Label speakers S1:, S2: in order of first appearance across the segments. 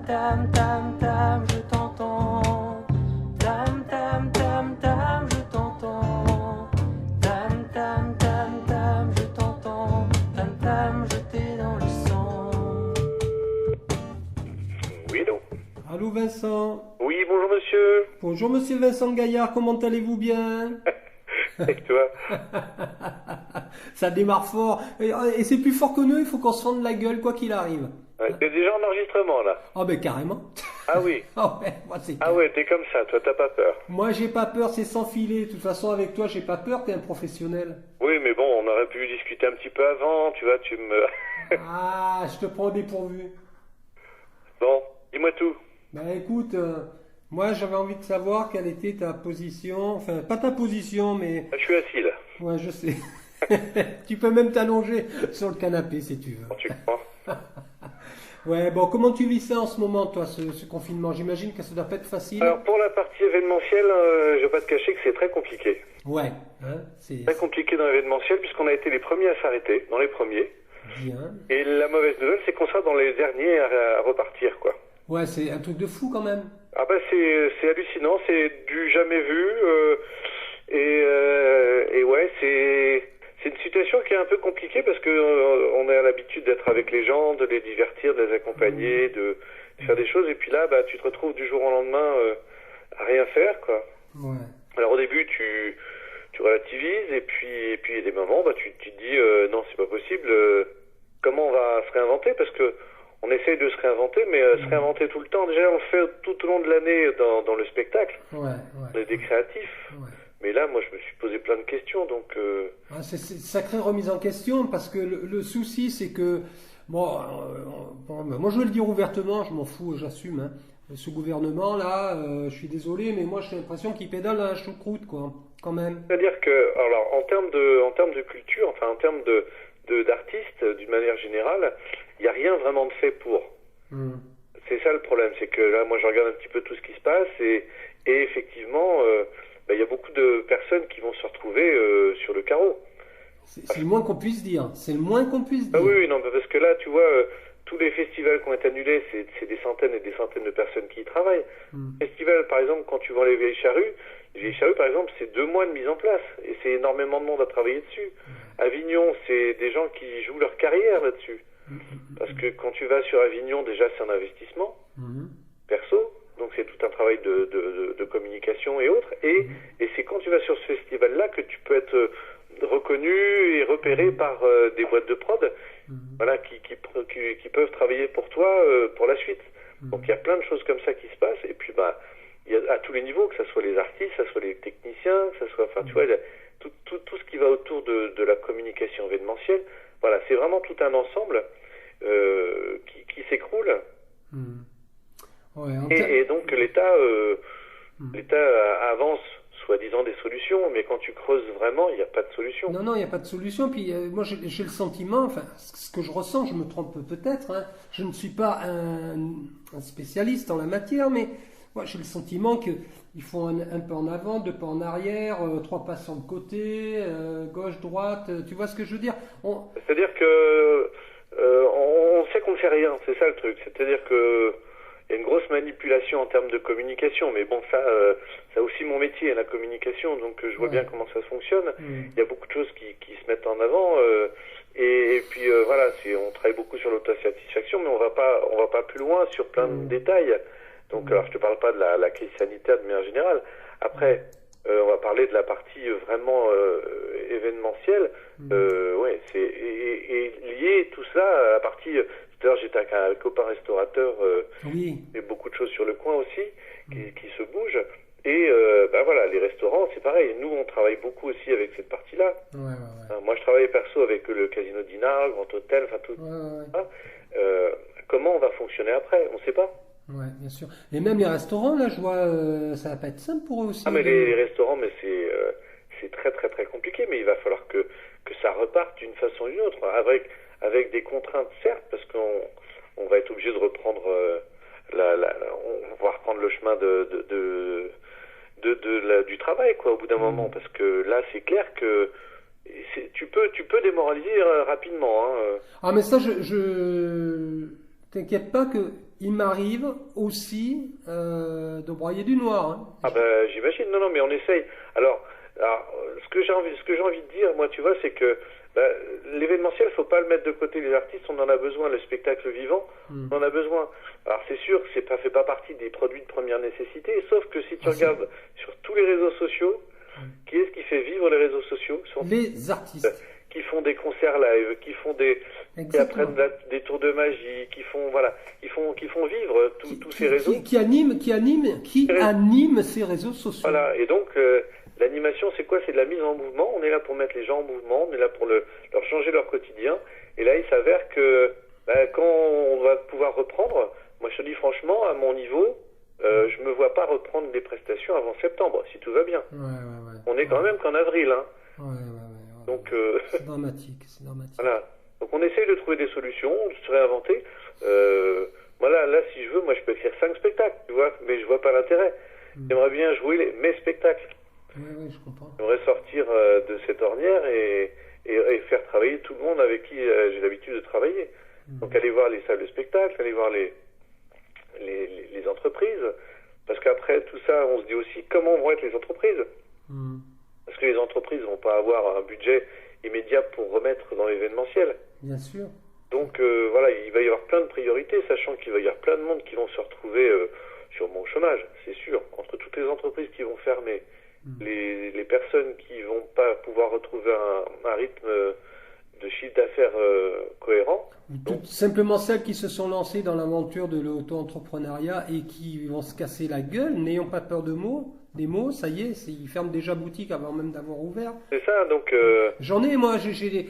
S1: tam, tam, tam, je t'entends. Tam, tam, tam, tam, je t'entends. Tam, tam, tam, tam, je t'entends. Tam, tam, je t'ai dans le sang.
S2: Oui, allô?
S3: Allô Vincent.
S2: Oui, bonjour monsieur.
S3: Bonjour Monsieur Vincent Gaillard, comment allez-vous bien?
S2: Et toi?
S3: Ça démarre fort. Et c'est plus fort que nous, il faut qu'on se fende la gueule quoi qu'il arrive.
S2: Ouais, t'es déjà en enregistrement là?
S3: Ah ben carrément.
S2: Ah oui.
S3: Ah ouais, moi c'est
S2: Ah ouais, t'es comme ça, toi t'as pas peur.
S3: Moi j'ai pas peur, c'est sans filet. De toute façon avec toi j'ai pas peur, t'es un professionnel.
S2: Oui, mais bon, on aurait pu discuter un petit peu avant, tu vois, tu me...
S3: Ah, je te prends au dépourvu.
S2: Bon, dis-moi tout.
S3: Ben écoute, moi j'avais envie de savoir quelle était ta position. Enfin, pas ta position, mais...
S2: Je suis assis là.
S3: Ouais, je sais. Tu peux même t'allonger sur le canapé si tu veux.
S2: Quand tu crois.
S3: Ouais, bon, comment tu vis ça en ce moment, toi, ce confinement? J'imagine que ça doit pas être facile.
S2: Alors pour la partie événementielle, je vais pas te cacher que c'est très compliqué.
S3: Ouais, hein, c'est
S2: Très compliqué dans l'événementiel puisqu'on a été les premiers à s'arrêter, dans les premiers.
S3: bien.
S2: Et la mauvaise nouvelle, c'est qu'on sera dans les derniers à repartir, quoi.
S3: Ouais, c'est un truc de fou quand même.
S2: Ah bah c'est hallucinant, c'est du jamais vu et ouais c'est une situation qui est un peu compliquée parce que on a l'habitude d'être avec les gens, de les divertir, de les accompagner, de faire des choses et puis là bah tu te retrouves du jour au lendemain à rien faire quoi.
S3: Ouais.
S2: Alors au début tu relativises et puis il y a des moments bah tu te dis non c'est pas possible comment on va se réinventer parce que on essaye de se réinventer, mais se réinventer tout le temps. Déjà, on le fait tout au long de l'année dans le spectacle.
S3: Ouais,
S2: On est des créatifs.
S3: ouais.
S2: Mais là, moi, je me suis posé plein de questions. Donc,
S3: Ah, c'est une sacrée remise en question parce que le souci, c'est que, bon, moi je vais le dire ouvertement, je m'en fous, j'assume. Hein. Ce gouvernement-là, je suis désolé, mais moi j'ai l'impression qu'il pédale à la choucroute, quoi, quand même.
S2: c'est-à-dire que, alors, en termes de culture, enfin, en termes d'artistes, d'une manière générale, il n'y a rien vraiment de fait pour.
S3: Hmm.
S2: C'est ça le problème, c'est que là, moi, je regarde un petit peu tout ce qui se passe et effectivement, bah, il y a beaucoup de personnes qui vont se retrouver sur le carreau.
S3: C'est le moins qu'on puisse dire. C'est le moins qu'on puisse
S2: Ah
S3: dire.
S2: oui, non, parce que là, tu vois, tous les festivals qui ont été annulés, c'est des centaines et des centaines de personnes qui y travaillent. Festival, par exemple, quand tu vois les vieilles charrues, par exemple, c'est 2 mois de mise en place. Et c'est énormément de monde à travailler dessus. Avignon, c'est des gens qui jouent leur carrière là-dessus. Parce que quand tu vas sur Avignon, déjà, c'est un investissement perso. Donc, c'est tout un travail de communication et autres. Et c'est quand tu vas sur ce festival-là que tu peux être reconnu et repéré par des boîtes de prod voilà, qui peuvent travailler pour toi pour la suite. Donc, il y a plein de choses comme ça qui se passent. Et puis, bah, il y a à tous les niveaux, que ce soit les artistes, que ce soit les techniciens, que ce soit, enfin, tu vois, tout ce qui va autour de la communication événementielle. Voilà, c'est vraiment tout un ensemble qui s'écroule.
S3: Ouais,
S2: Et donc l'État avance soi-disant des solutions, mais quand tu creuses vraiment, il n'y a pas de solution.
S3: Non, non, il n'y a pas de solution. Puis moi, j'ai le sentiment, enfin, ce que je ressens, je me trompe peut-être, hein, je ne suis pas un spécialiste en la matière, mais moi, j'ai le sentiment qu'ils font un pas en avant, 2 pas en arrière, 3 pas sur le côté, gauche, droite. Tu vois ce que je veux dire?
S2: C'est-à-dire que on sait qu'on ne fait rien, c'est ça le truc. C'est-à-dire que il y a une grosse manipulation en termes de communication, mais bon, ça aussi mon métier, la communication, donc je vois bien comment ça fonctionne. Il y a beaucoup de choses qui se mettent en avant, et puis voilà, on travaille beaucoup sur l'autosatisfaction, mais on va pas plus loin sur plein de détails. Donc, alors, je te parle pas de la crise sanitaire de manière générale. Après, on va parler de la partie vraiment événementielle. Ouais, et lié tout ça à la partie. Tout à l'heure, j'étais avec un copain restaurateur.
S3: Oui.
S2: Et beaucoup de choses sur le coin aussi qui se bougent. Et bah voilà, les restaurants, c'est pareil. Nous, on travaille beaucoup aussi avec cette partie-là.
S3: Ouais.
S2: Moi, je travaille perso avec le Casino Dinard, Grand Hôtel, enfin tout. Comment on va fonctionner après? On ne sait pas.
S3: Ouais, bien sûr. Et même les restaurants, là, je vois, ça va pas être simple pour eux aussi.
S2: Ah, mais les restaurants, mais c'est très très très compliqué, mais il va falloir que ça reparte d'une façon ou d'une autre, avec des contraintes certes, parce qu'on va être obligé de reprendre on va reprendre le chemin du travail, quoi, au bout d'un moment, parce que là, c'est clair que tu peux démoraliser rapidement. Hein.
S3: Ah, mais ça, je t'inquiète pas que il m'arrive aussi de broyer du noir. Hein.
S2: Ah ben j'imagine, non, mais on essaye. Alors ce que j'ai envie de dire, moi, tu vois, c'est que l'événementiel, faut pas le mettre de côté. Les artistes, on en a besoin. Le spectacle vivant, on en a besoin. Alors c'est sûr que ça fait pas partie des produits de première nécessité, sauf que si tu regardes sur tous les réseaux sociaux, qui est-ce qui fait vivre les réseaux sociaux?
S3: Les artistes.
S2: Qui font des concerts live, qui apprennent des tours de magie, qui font vivre tous ces réseaux.
S3: Qui animent ces réseaux sociaux.
S2: Voilà, et donc l'animation, c'est quoi? C'est de la mise en mouvement. On est là pour mettre les gens en mouvement, on est là pour leur changer leur quotidien. Et là, il s'avère que quand on va pouvoir reprendre, moi je te dis franchement, à mon niveau, je me vois pas reprendre des prestations avant septembre, si tout va bien.
S3: Ouais.
S2: On est quand même qu'en avril, hein.
S3: Ouais.
S2: Donc
S3: c'est dramatique.
S2: Voilà. Donc on essaye de trouver des solutions, de se réinventer. Voilà, là si je veux, moi je peux écrire 5 spectacles, tu vois, mais je vois pas l'intérêt. J'aimerais bien jouer mes spectacles.
S3: Oui, je comprends.
S2: J'aimerais sortir de cette ornière et faire travailler tout le monde avec qui j'ai l'habitude de travailler. Donc aller voir les salles de spectacle, aller voir les entreprises. Parce qu'après tout ça, on se dit aussi comment vont être les entreprises. Parce que les entreprises vont pas avoir un budget immédiat pour remettre dans l'événementiel.
S3: Bien sûr.
S2: Donc voilà, il va y avoir plein de priorités, sachant qu'il va y avoir plein de monde qui vont se retrouver sur mon chômage, c'est sûr. Entre toutes les entreprises qui vont fermer, les personnes qui vont pas pouvoir retrouver un rythme de chiffre d'affaires cohérent.
S3: Tout simplement celles qui se sont lancées dans l'aventure de l'auto-entrepreneuriat et qui vont se casser la gueule, n'ayons pas peur des mots, ça y est, ils ferment déjà boutique avant même d'avoir ouvert.
S2: C'est ça, donc...
S3: J'en ai, moi, j'ai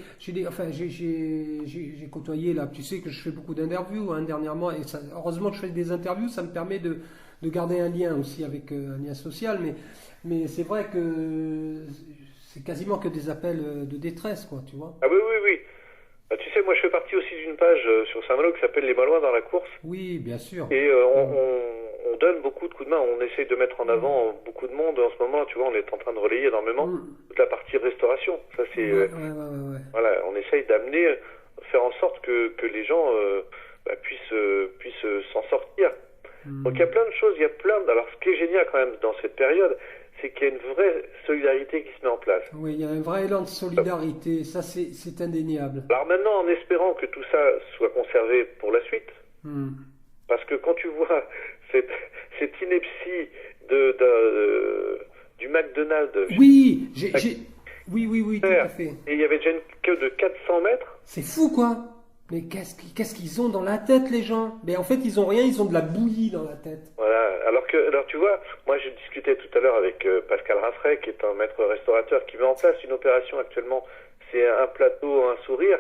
S3: côtoyé, là, tu sais que je fais beaucoup d'interviews, hein, dernièrement, et heureusement que je fais des interviews, ça me permet de garder un lien aussi avec un lien social, mais c'est vrai que c'est quasiment que des appels de détresse, quoi, tu vois.
S2: Ah oui. Tu sais, moi je fais partie aussi d'une page sur Saint-Malo qui s'appelle Les Malouins dans la course.
S3: Oui, bien sûr.
S2: Et on donne beaucoup de coups de main, on essaye de mettre en avant beaucoup de monde en ce moment, tu vois, on est en train de relayer énormément toute la partie restauration. Ça c'est voilà, on essaye d'amener, faire en sorte que les gens puissent s'en sortir. Donc il y a plein de choses, alors ce qui est génial quand même dans cette période, c'est qu'il y a une vraie solidarité qui se met en place.
S3: Oui, il y a un vrai élan de solidarité, ça c'est indéniable.
S2: Alors maintenant, en espérant que tout ça soit conservé pour la suite, parce que quand tu vois cette ineptie du McDonald's...
S3: Oui, oui, tout à fait.
S2: Et il y avait déjà une queue de 400 mètres.
S3: C'est fou, quoi. Mais qu'est-ce qu'ils ont dans la tête, les gens? Mais en fait, ils ont rien, ils ont de la bouillie dans la tête.
S2: Voilà, alors tu vois, moi je discutais tout à l'heure avec Pascal Raffray, qui est un maître restaurateur, qui met en place une opération actuellement, c'est un plateau, un sourire,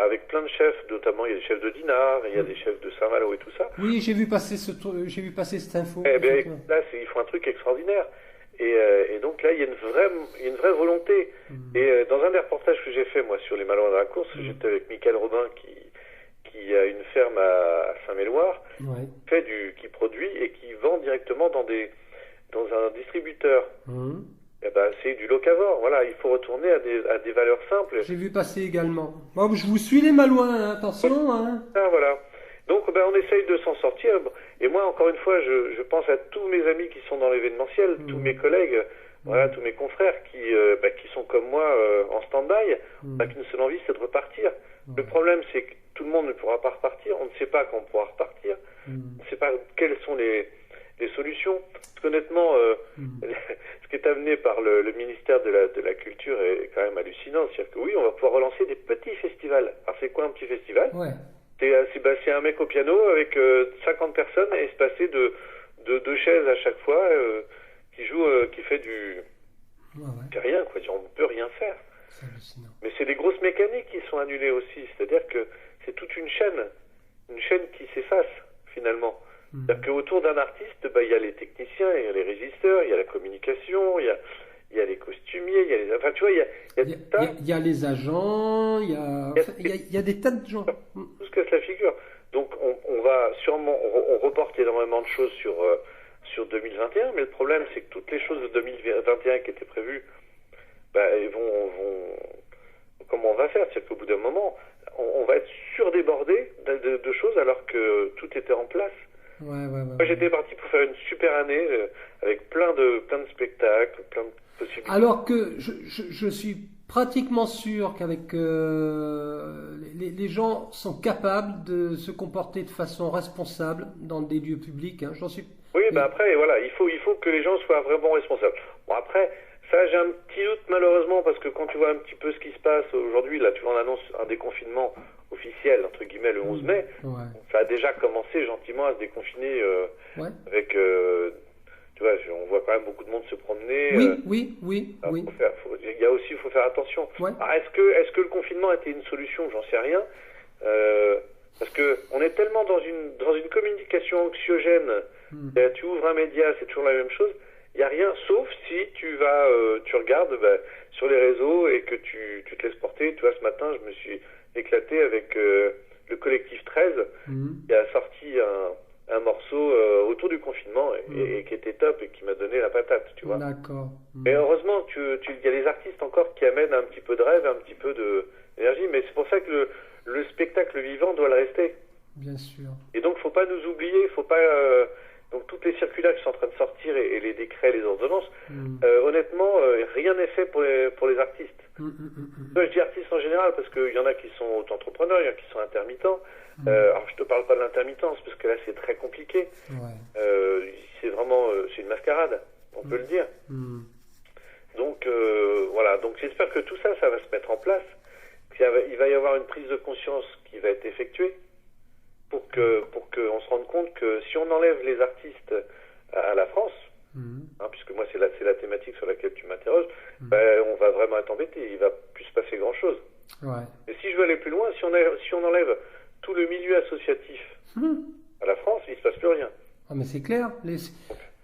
S2: avec plein de chefs, notamment il y a des chefs de Dinard, il y a des chefs de Saint-Malo et tout ça.
S3: Oui, j'ai vu passer cette info.
S2: Eh bien, là, ils font un truc extraordinaire. Et donc là, il y a une vraie volonté. Et dans un des reportages que j'ai fait, moi, sur les Malouins dans la course, j'étais avec Michael Robin, qui a une ferme à Saint-Méloire, qui produit et qui vend directement dans un distributeur. Eh ben, c'est du locavore. Voilà, il faut retourner à des valeurs simples.
S3: J'ai vu passer également. Bon, je vous suis les Malouins, hein, attention. Hein.
S2: Ah, voilà. Donc, on essaye de s'en sortir. Et moi, encore une fois, je pense à tous mes amis qui sont dans l'événementiel, tous mes collègues, voilà, tous mes confrères qui sont comme moi en stand-by, qu'une seule envie, c'est de repartir. Le problème, c'est que tout le monde ne pourra pas repartir. On ne sait pas quand on pourra repartir. On ne sait pas quelles sont les solutions. Parce qu'honnêtement, ce qui est amené par le ministère de la Culture est quand même hallucinant. C'est-à-dire que oui, on va pouvoir relancer des petits festivals. Alors, c'est quoi un petit festival? C'est un mec au piano avec 50 personnes et se passer de 2 chaises à chaque fois qui joue, qui fait qui rien, quoi. On ne peut rien faire.
S3: C'est hallucinant.
S2: Mais c'est des grosses mécaniques qui sont annulées aussi. C'est-à-dire que c'est toute une chaîne qui s'efface finalement. C'est-à-dire qu'autour d'un artiste, il y a les techniciens, il y a les régisseurs, il y a la communication, il y a les costumiers, il y a les... Enfin, tu vois,
S3: il y a les agents, il y a des tas de gens.
S2: Tout se casse la figure. Donc, on va sûrement... On reporte énormément de choses sur 2021, mais le problème, c'est que toutes les choses de 2021 qui étaient prévues, elles vont... Comment on va faire? C'est-à-dire qu'au bout d'un moment, on va être surdébordé de choses alors que tout était en place. Moi, j'étais parti pour faire une super année avec plein de spectacles, plein de possibilités.
S3: Alors que je suis pratiquement sûr qu'avec les gens sont capables de se comporter de façon responsable dans des lieux publics. Hein. J'en suis.
S2: Oui, après, voilà, il faut que les gens soient vraiment responsables. Bon, après, ça, j'ai un petit doute malheureusement parce que quand tu vois un petit peu ce qui se passe aujourd'hui, là, tu vois, on annonce un déconfinement officiel, entre guillemets, le 11 mai. Ça a déjà commencé gentiment à se déconfiner avec... tu vois, on voit quand même beaucoup de monde se promener.
S3: Oui.
S2: Il faut faire attention. Alors, est-ce que le confinement était une solution? J'en sais rien. Parce que on est tellement dans une communication anxiogène. Tu ouvres un média, c'est toujours la même chose. Il n'y a rien, sauf si tu regardes sur les réseaux et que tu te laisses porter. Tu vois, ce matin, je me suis éclaté avec le collectif 13 qui a sorti un morceau autour du confinement et qui était top et qui m'a donné la patate, tu vois.
S3: D'accord.
S2: Et heureusement, il y a des artistes encore qui amènent un petit peu de rêve, un petit peu d'énergie, mais c'est pour ça que le spectacle vivant doit le rester.
S3: Bien sûr.
S2: Et donc, faut pas nous oublier, faut pas... donc, toutes les circulaires qui sont en train de sortir et les décrets, les ordonnances, honnêtement, rien n'est fait pour les artistes. Moi, je dis artistes en général parce qu'il y en a qui sont auto-entrepreneurs, il y en a qui sont intermittents. Alors, je te parle pas de l'intermittence parce que là, c'est très compliqué. C'est vraiment... c'est une mascarade, on peut le dire. Donc, voilà. Donc, j'espère que tout ça, ça va se mettre en place. Il va y avoir une prise de conscience qui va être effectuée pour qu'on se rende compte que si on enlève les artistes à la France, puisque moi c'est la thématique sur laquelle tu m'interroges, on va vraiment être embêté, il va plus se passer grand chose. Et si je veux aller plus loin, si on enlève tout le milieu associatif à la France, il se passe plus rien.
S3: Ah mais c'est clair,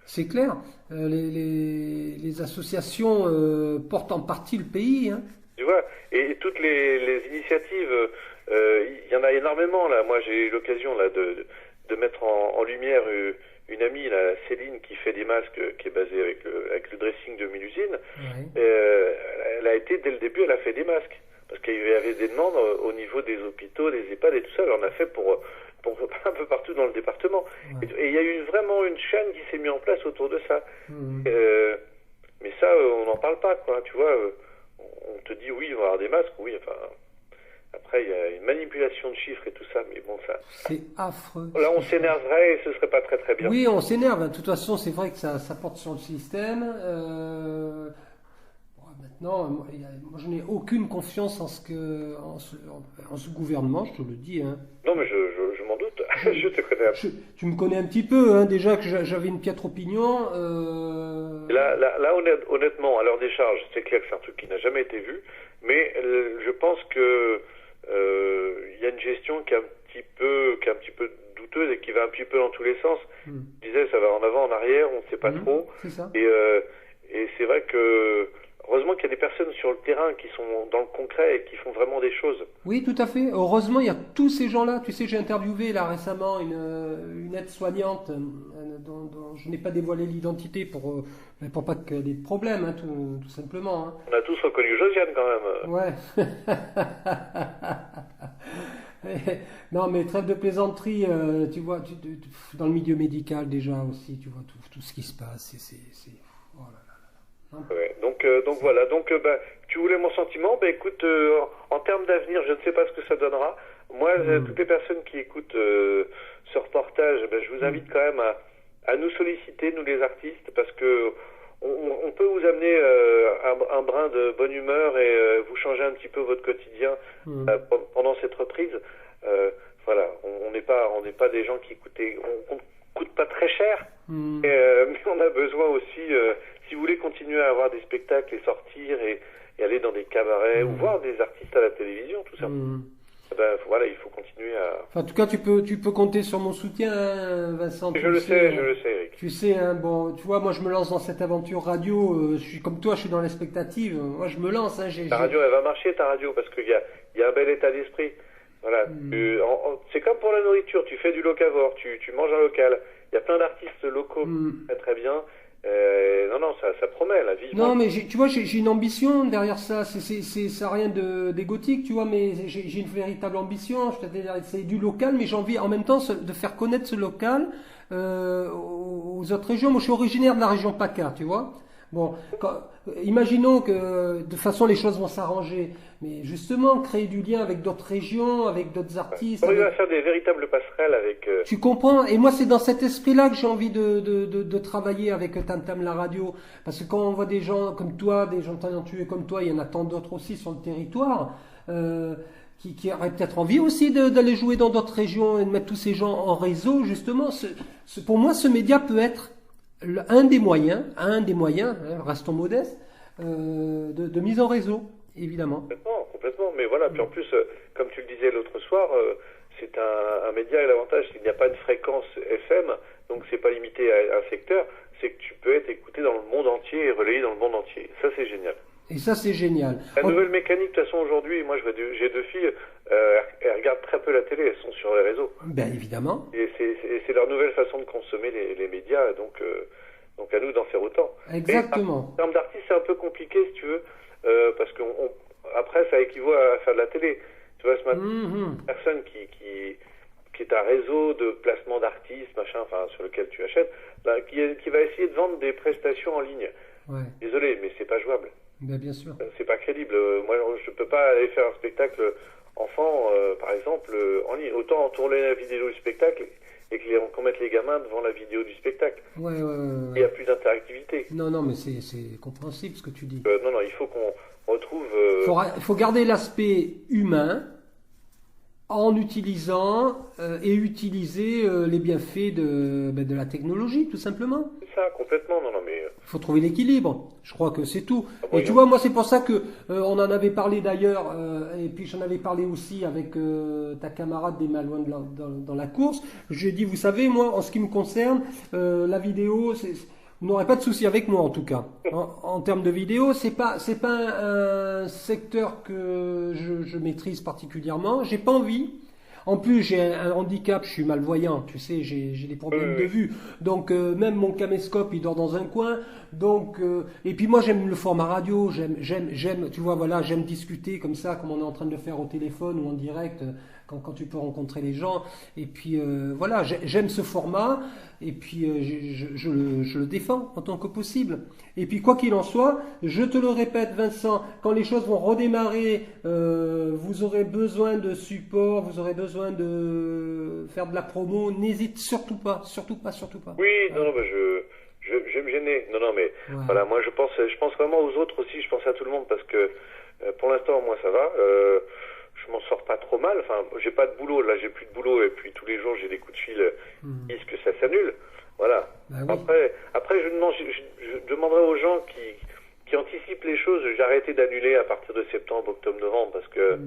S3: c'est clair. Les associations portent en partie le pays. Hein.
S2: Tu vois, et toutes les initiatives, il y en a énormément là. Moi, j'ai eu l'occasion là de mettre en lumière une amie, là, Céline, qui fait des masques, qui est basée avec le dressing de Mélusine. Elle a été dès le début, elle a fait des masques parce qu'il y avait des demandes au niveau des hôpitaux, des EHPAD et tout ça. Elle en a fait pour un peu partout dans le département. Et il y a eu vraiment une chaîne qui s'est mise en place autour de ça. Mais ça, on n'en parle pas, quoi. Tu vois. On te dit oui, il va y avoir des masques, oui, enfin... Après, il y a une manipulation de chiffres et tout ça, mais bon, ça...
S3: C'est affreux.
S2: Là, on s'énerverait et ce serait pas très très bien.
S3: Oui, on s'énerve. De toute façon, c'est vrai que ça porte sur le système. Maintenant, moi, je n'ai aucune confiance en ce gouvernement, je te le dis. Hein.
S2: Non, mais je m'en doute. Je te connais un peu.
S3: Tu me connais un petit peu, hein, déjà que j'avais une piètre opinion.
S2: Là, honnêtement, à l'heure des charges, c'est clair que c'est un truc qui n'a jamais été vu, mais je pense que il y a une gestion qui est un petit peu douteuse et qui va un petit peu dans tous les sens. Je disais, ça va en avant, en arrière, on ne sait pas trop.
S3: C'est ça.
S2: Et c'est vrai que heureusement qu'il y a des personnes sur le terrain qui sont dans le concret et qui font vraiment des choses.
S3: Oui, tout à fait. Heureusement, il y a tous ces gens-là. Tu sais, j'ai interviewé là récemment une aide-soignante dont je n'ai pas dévoilé l'identité pour pas qu'il y ait de problème, hein, tout simplement. Hein.
S2: On a tous reconnu Josiane quand même.
S3: Ouais. Non, mais trêve de plaisanterie, tu vois, dans le milieu médical déjà aussi, tu vois tout ce qui se passe. Oh là là.
S2: Ouais, donc voilà, tu voulais mon sentiment, écoute, en termes d'avenir, je ne sais pas ce que ça donnera. Moi, toutes les personnes qui écoutent ce reportage, je vous invite quand même à nous solliciter, nous les artistes, parce que on peut vous amener un brin de bonne humeur et vous changer un petit peu votre quotidien pendant cette reprise. Voilà, on n'est pas des gens qui on coûte pas très cher, mais on a besoin aussi, si vous voulez continuer à avoir des spectacles et sortir et aller dans des cabarets ou voir des artistes à la télévision, tout ça. Voilà, il faut continuer à...
S3: Enfin, en tout cas, tu peux compter sur mon soutien, hein, Vincent.
S2: Je le sais, Eric.
S3: Tu sais, hein, bon, tu vois, moi je me lance dans cette aventure radio, je suis comme toi, je suis dans l'expectative, moi je me lance. Hein,
S2: ta radio, elle va marcher, ta radio, parce qu'il y a un bel état d'esprit. Voilà, c'est comme pour la nourriture, tu fais du locavore, tu manges un local. Il y a plein d'artistes locaux très très bien, Non, ça promet, la vie.
S3: Non, mais tu vois, j'ai une ambition derrière ça. Ça a rien d'égotique, tu vois, mais j'ai une véritable ambition. C'est du local, mais j'ai envie en même temps de faire connaître ce local aux autres régions. Moi, je suis originaire de la région PACA, tu vois. Bon, imaginons que de toute façon les choses vont s'arranger, mais justement créer du lien avec d'autres régions, avec d'autres artistes.
S2: On va faire des véritables passerelles avec.
S3: Tu comprends? Et moi c'est dans cet esprit-là que j'ai envie de travailler avec Tam Tam la radio, parce que quand on voit des gens comme toi, des gens talentueux comme toi, il y en a tant d'autres aussi sur le territoire. Qui auraient peut-être envie aussi d'aller jouer dans d'autres régions et de mettre tous ces gens en réseau, justement. Pour moi, ce média peut être un des moyens, restons modestes, de mise en réseau, évidemment.
S2: Complètement. Mais voilà, puis en plus, comme tu le disais l'autre soir, c'est un média, et l'avantage, c'est qu'il n'y a pas de fréquence FM, donc c'est pas limité à un secteur, c'est que tu peux être écouté dans le monde entier et relayé dans le monde entier. Ça, c'est génial.
S3: Et ça, c'est génial.
S2: La nouvelle mécanique, de toute façon, aujourd'hui, moi, j'ai 2 filles, elles regardent très peu la télé, elles sont sur les réseaux.
S3: Ben, évidemment.
S2: Et c'est leur nouvelle façon de consommer les médias, donc à nous d'en faire autant.
S3: Exactement.
S2: En termes d'artistes, c'est un peu compliqué, si tu veux, parce que après, ça équivaut à faire de la télé. Tu vois, ce matin, une personne qui est un réseau de placement d'artistes, machin, enfin, sur lequel tu achètes, là, qui va essayer de vendre des prestations en ligne.
S3: Ouais.
S2: Désolé, mais c'est pas jouable.
S3: Ben, bien sûr.
S2: C'est pas crédible. Moi, je peux pas aller faire un spectacle enfant, par exemple, en ligne. Autant tourner la vidéo du spectacle et qu'on mette les gamins devant la vidéo du spectacle.
S3: Ouais.
S2: Il n'y a plus d'interactivité.
S3: Non, mais c'est compréhensible ce que tu dis.
S2: Non, il faut qu'on retrouve...
S3: Il faut garder l'aspect humain en utilisant et utiliser les bienfaits de la technologie, tout simplement.
S2: C'est ça, complètement. Non, mais...
S3: Il faut trouver l'équilibre. Je crois que c'est tout.
S2: Oui,
S3: et tu vois, moi, c'est pour ça que on en avait parlé d'ailleurs, et puis j'en avais parlé aussi avec ta camarade des Malouins dans la course. J'ai dit, vous savez, moi, en ce qui me concerne, la vidéo, vous n'aurez pas de souci avec moi, en tout cas. En termes de vidéo, c'est pas un secteur que je maîtrise particulièrement. J'ai pas envie. En plus, j'ai un handicap, je suis malvoyant, tu sais, j'ai des problèmes de vue. Donc, même mon caméscope, il dort dans un coin. Donc, et puis moi, j'aime le format radio, j'aime, tu vois, voilà, j'aime discuter comme ça, comme on est en train de le faire au téléphone ou en direct, quand tu peux rencontrer les gens. Et puis, voilà, j'aime ce format. Et puis, je le défends en tant que possible. Et puis, quoi qu'il en soit, je te le répète, Vincent, quand les choses vont redémarrer, vous aurez besoin de support, vous aurez besoin de faire de la promo, n'hésite surtout pas.
S2: Oui, non, mais je vais me gêner. Non, mais voilà, moi je pense vraiment aux autres aussi, je pense à tout le monde parce que pour l'instant, moi ça va. Je m'en sors pas trop mal. Enfin, j'ai pas de boulot, là j'ai plus de boulot et puis tous les jours j'ai des coups de fil qui disent que ça s'annule. Voilà.
S3: Bah oui.
S2: Après je demanderai aux gens qui anticipent les choses. J'ai arrêté d'annuler à partir de septembre, octobre, novembre parce que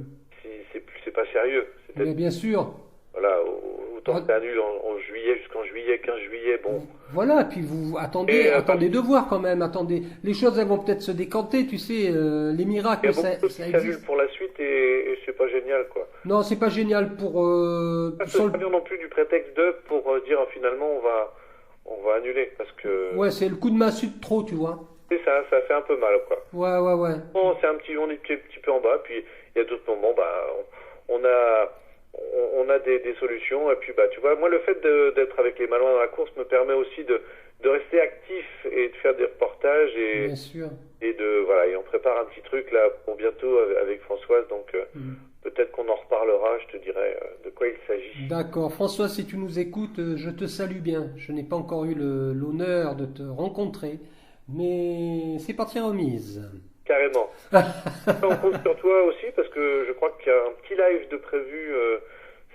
S2: c'est pas sérieux.
S3: Mais bien sûr.
S2: Voilà, autant que ça annule en juillet jusqu'en juillet, 15 juillet, bon.
S3: Voilà, puis vous attendez de voir quand même, attendez. Les choses, elles vont peut-être se décanter, tu sais, les miracles, ça existe.
S2: Pour la suite et c'est pas génial, quoi.
S3: Non, c'est pas génial pour...
S2: Ça ne veut pas dire non plus du prétexte pour dire finalement on va annuler, parce que...
S3: Ouais, c'est le coup de massue de trop, tu vois.
S2: C'est ça fait un peu mal, quoi.
S3: Ouais.
S2: Bon, on est un petit peu en bas, puis il y a d'autres moments, on a des solutions et puis tu vois, moi le fait d'être avec les Malouins dans la course me permet aussi de rester actif et de faire des reportages et
S3: bien sûr.
S2: Et et on prépare un petit truc là pour bientôt avec Françoise, donc peut-être qu'on en reparlera, je te dirai de quoi il s'agit.
S3: D'accord, Françoise, si tu nous écoutes, je te salue bien. Je n'ai pas encore eu l'honneur de te rencontrer, mais c'est partie remise.
S2: Carrément. On compte sur toi aussi parce que je crois qu'il y a un petit live de prévu,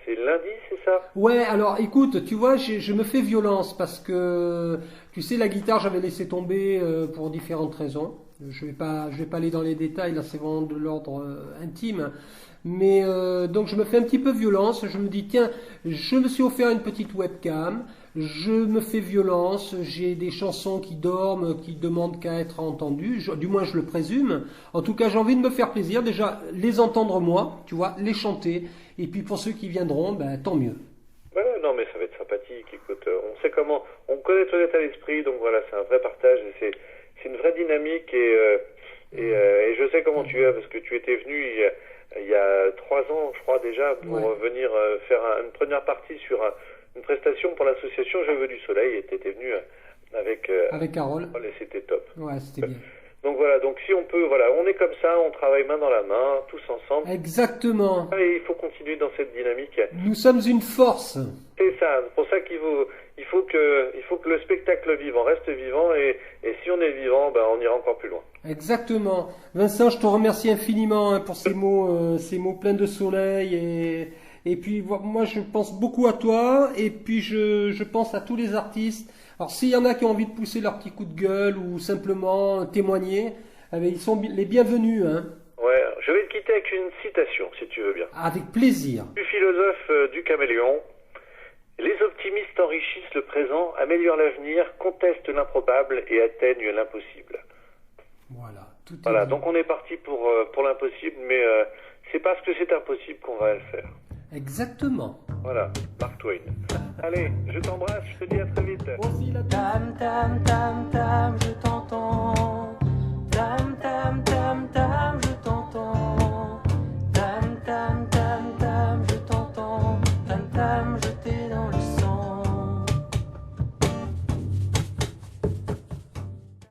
S2: c'est lundi, c'est ça? Ouais,
S3: alors écoute, tu vois, je me fais violence parce que, tu sais, la guitare, j'avais laissé tomber pour différentes raisons. Je vais pas aller dans les détails, là c'est vraiment de l'ordre intime. Mais donc je me fais un petit peu violence, je me dis tiens, je me suis offert une petite webcam, je me fais violence, j'ai des chansons qui dorment, qui demandent qu'à être entendues, du moins je le présume. En tout cas j'ai envie de me faire plaisir, déjà les entendre moi, tu vois, les chanter, et puis pour ceux qui viendront, tant mieux.
S2: Voilà, non mais ça va être sympa. sympathique. Écoute, on sait comment, on connaît ton état d'esprit, donc voilà, c'est un vrai partage, et c'est une vraie dynamique, et je sais comment tu es, parce que tu étais venu il y a 3 ans, je crois déjà, pour venir faire une première partie sur une prestation pour l'association Je veux du soleil, et tu étais venu avec
S3: Carole.
S2: Et c'était top.
S3: Ouais, c'était bien.
S2: Donc voilà, donc si on peut, voilà, on est comme ça, on travaille main dans la main, tous ensemble.
S3: Exactement.
S2: Et il faut continuer dans cette dynamique.
S3: Nous sommes une force.
S2: C'est ça, c'est pour ça il faut que le spectacle vivant reste vivant, et si on est vivant, ben on ira encore plus loin.
S3: Exactement. Vincent, je te remercie infiniment pour ces mots pleins de soleil, et puis moi je pense beaucoup à toi, et puis je pense à tous les artistes. Alors s'il y en a qui ont envie de pousser leur petit coup de gueule ou simplement témoigner, ils sont les bienvenus. Hein.
S2: Ouais, je vais te quitter avec une citation, si tu veux bien.
S3: Avec plaisir.
S2: Du philosophe du Caméléon. Les optimistes enrichissent le présent, améliorent l'avenir, contestent l'improbable et atteignent l'impossible.
S3: Voilà.
S2: Voilà, donc on est parti pour l'impossible, mais c'est parce que c'est impossible qu'on va le faire.
S3: Exactement.
S2: Voilà, Mark Twain. Allez, je t'embrasse, je te dis à très vite.
S1: Tam tam tam tam, je t'entends.